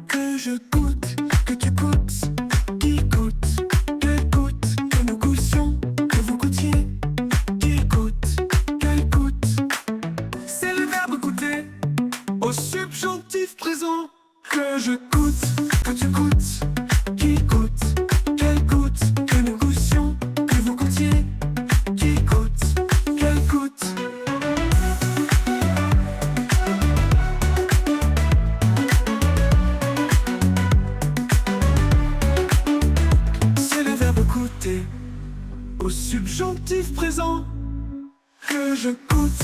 Que je goûte, que tu goûtes, qui goûte, qu'elle goûte, que nous goûtions, que vous goûtiez, qui goûte, qu'elle goûte. C'est le verbe goûter au subjonctif présent. Que je goûte, que tu goûtes, qui goûte, qu'elle goûte, que nous goûtions, que vous goûtiez, qui goûte, qu'elle goûte. C'est le verbe goûter au subjonctif présent. Que je goûte,